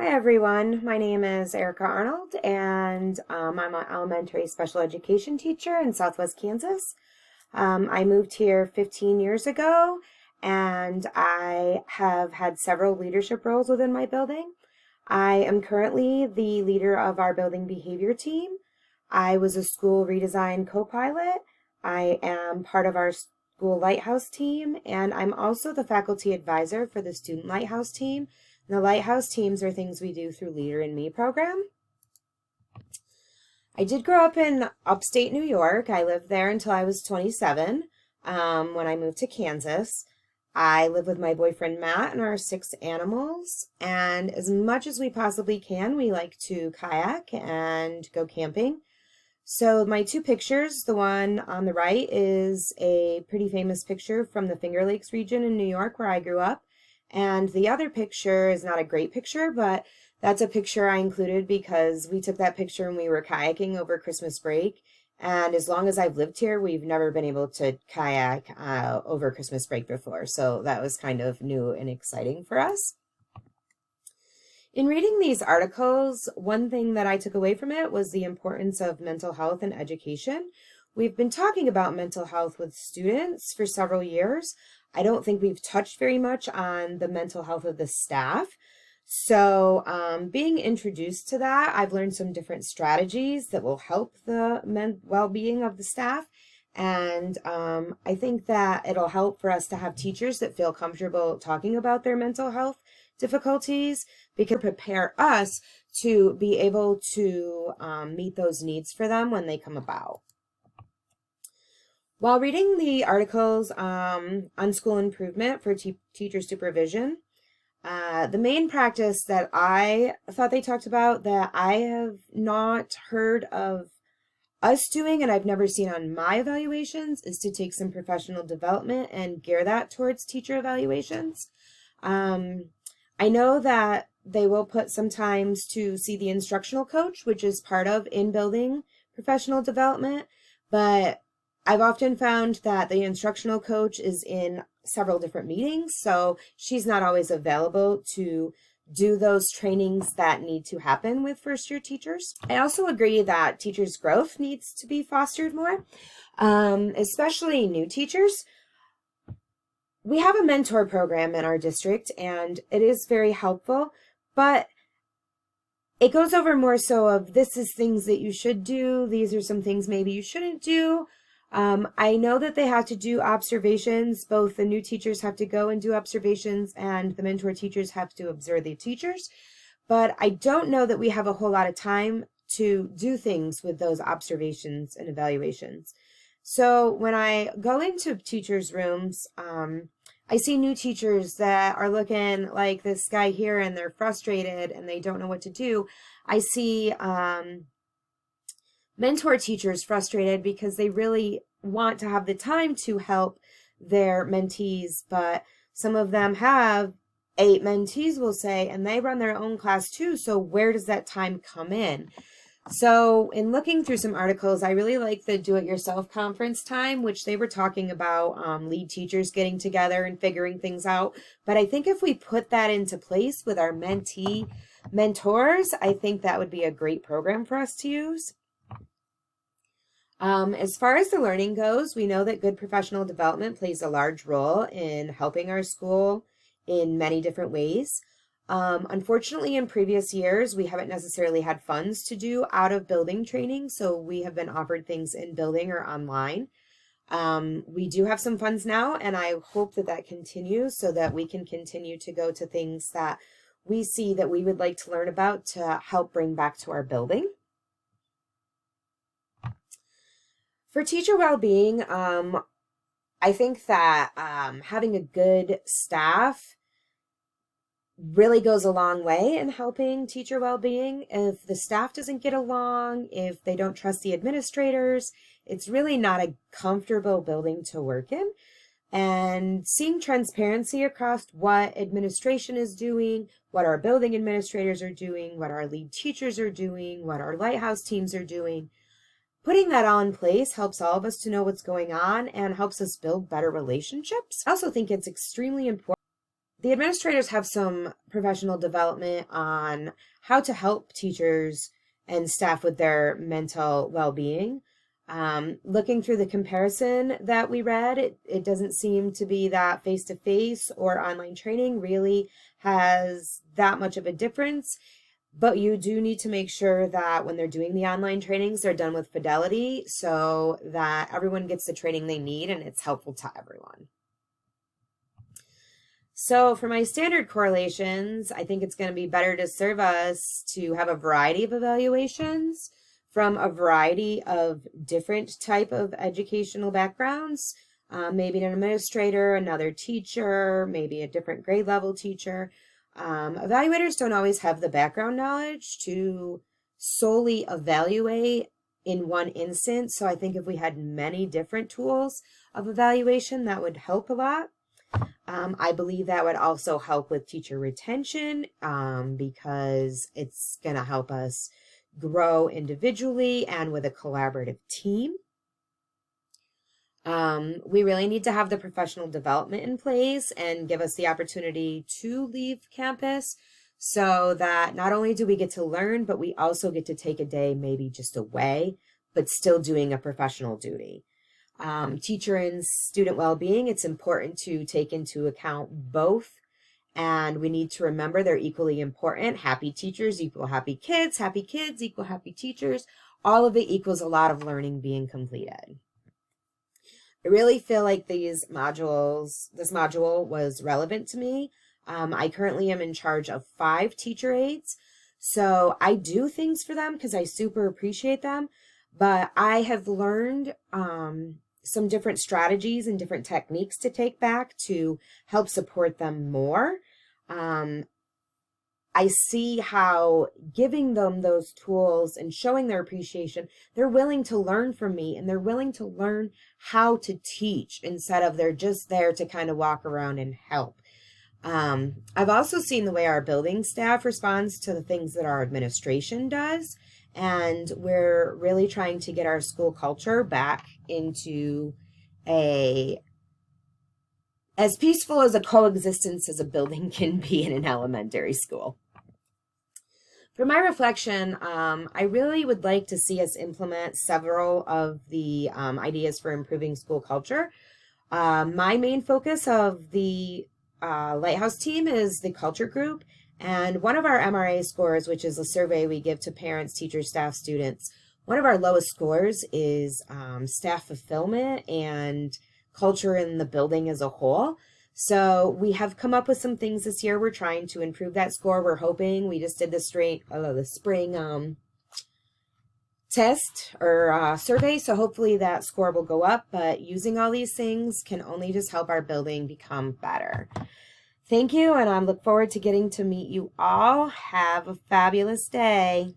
Hi everyone, my name is Erica Arnold and I'm an elementary special education teacher in Southwest Kansas. I moved here 15 years ago and I have had several leadership roles within my building. I am currently the leader of our building behavior team. I was a school redesign co-pilot. I am part of our school lighthouse team and I'm also the faculty advisor for the student lighthouse team. And the lighthouse teams are things we do through Leader in Me program. I did grow up in upstate New York. I lived there until I was 27 when I moved to Kansas. I live with my boyfriend Matt and our 6 animals. And as much as we possibly can, we like to kayak and go camping. So my 2 pictures, the one on the right is a pretty famous picture from the Finger Lakes region in New York where I grew up. And the other picture is not a great picture, but that's a picture I included because we took that picture when we were kayaking over Christmas break. And as long as I've lived here, we've never been able to kayak over Christmas break before. So that was kind of new and exciting for us. In reading these articles, one thing that I took away from it was the importance of mental health and education. We've been talking about mental health with students for several years. I don't think we've touched very much on the mental health of the staff. So being introduced to that, I've learned some different strategies that will help the well-being of the staff. And I think that it'll help for us to have teachers that feel comfortable talking about their mental health difficulties because prepare us to be able to meet those needs for them when they come about. While reading the articles on school improvement for teacher supervision, the main practice that I thought they talked about that I have not heard of us doing and I've never seen on my evaluations is to take some professional development and gear that towards teacher evaluations. I know that they will put sometimes to see the instructional coach, which is part of in-building professional development, but I've often found that the instructional coach is in several different meetings, so she's not always available to do those trainings that need to happen with first-year teachers. I also agree that teachers' growth needs to be fostered more, especially new teachers. We have a mentor program in our district, and it is very helpful, but it goes over more so of this is things that you should do, these are some things maybe you shouldn't do. I know that they have to do observations. Both the new teachers have to go and do observations and the mentor teachers have to observe the teachers. But I don't know that we have a whole lot of time to do things with those observations and evaluations. So when I go into teachers' rooms, I see new teachers that are looking like this guy here and they're frustrated and they don't know what to do. I see mentor teachers frustrated because they really want to have the time to help their mentees, but some of them have 8 mentees, we'll say, and they run their own class too, so where does that time come in? So in looking through some articles, I really like the do-it-yourself conference time, which they were talking about lead teachers getting together and figuring things out. But I think if we put that into place with our mentors, I think that would be a great program for us to use. As far as the learning goes, we know that good professional development plays a large role in helping our school in many different ways. Unfortunately, in previous years, we haven't necessarily had funds to do out-of-building training, so we have been offered things in building or online. We do have some funds now, and I hope that that continues so that we can continue to go to things that we see that we would like to learn about to help bring back to our building. For teacher well-being, I think that having a good staff really goes a long way in helping teacher well-being. If the staff doesn't get along, if they don't trust the administrators, it's really not a comfortable building to work in. And seeing transparency across what administration is doing, what our building administrators are doing, what our lead teachers are doing, what our lighthouse teams are doing, putting that all in place helps all of us to know what's going on and helps us build better relationships. I also think it's extremely important the administrators have some professional development on how to help teachers and staff with their mental well-being. Looking through the comparison that we read, it doesn't seem to be that face-to-face or online training really has that much of a difference. But you do need to make sure that when they're doing the online trainings, they're done with fidelity so that everyone gets the training they need and it's helpful to everyone. So for my standard correlations, I think it's going to be better to serve us to have a variety of evaluations from a variety of different type of educational backgrounds. Maybe an administrator, another teacher, maybe a different grade level teacher. Evaluators don't always have the background knowledge to solely evaluate in one instance. So I think if we had many different tools of evaluation, that would help a lot. I believe that would also help with teacher retention because it's going to help us grow individually and with a collaborative team. We really need to have the professional development in place and give us the opportunity to leave campus so that not only do we get to learn, but we also get to take a day maybe just away, but still doing a professional duty. Teacher and student well-being, it's important to take into account both, and we need to remember they're equally important. Happy teachers equal happy kids equal happy teachers. All of it equals a lot of learning being completed. I really feel like this module was relevant to me. I currently am in charge of 5 teacher aides. So I do things for them because I super appreciate them, but I have learned some different strategies and different techniques to take back to help support them more. I see how giving them those tools and showing their appreciation, they're willing to learn from me and they're willing to learn how to teach instead of they're just there to kind of walk around and help. I've also seen the way our building staff responds to the things that our administration does. And we're really trying to get our school culture back into as peaceful as a coexistence as a building can be in an elementary school. For my reflection, I really would like to see us implement several of the ideas for improving school culture. My main focus of the Lighthouse team is the culture group. And one of our MRA scores, which is a survey we give to parents, teachers, staff, students, one of our lowest scores is staff fulfillment and culture in the building as a whole. So we have come up with some things this year. We're trying to improve that score. We're hoping, we just did the spring test or survey. So hopefully that score will go up, but using all these things can only just help our building become better. Thank you, and I look forward to getting to meet you all. Have a fabulous day.